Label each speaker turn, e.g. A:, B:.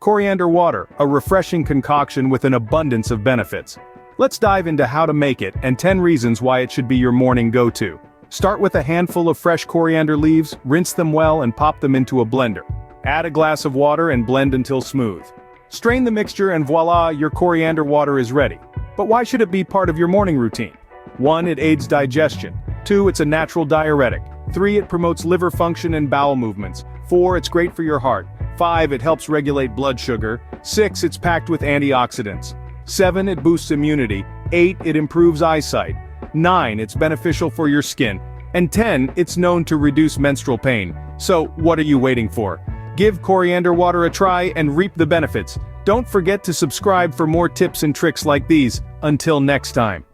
A: Coriander water, a refreshing concoction with an abundance of benefits. Let's dive into how to make it and 10 reasons why it should be your morning go-to. Start with a handful of fresh coriander leaves, rinse them well and pop them into a blender. Add a glass of water and blend until smooth. Strain the mixture and voila, your coriander water is ready. But why should it be part of your morning routine? 1. It aids digestion. 2. It's a natural diuretic. 3. It promotes liver function and bowel movements. 4. It's great for your heart. 5. It helps regulate blood sugar. 6. It's packed with antioxidants. 7. It boosts immunity. 8. It improves eyesight. 9. It's beneficial for your skin. And 10. It's known to reduce menstrual pain. So, what are you waiting for? Give coriander water a try and reap the benefits. Don't forget to subscribe for more tips and tricks like these. Until next time.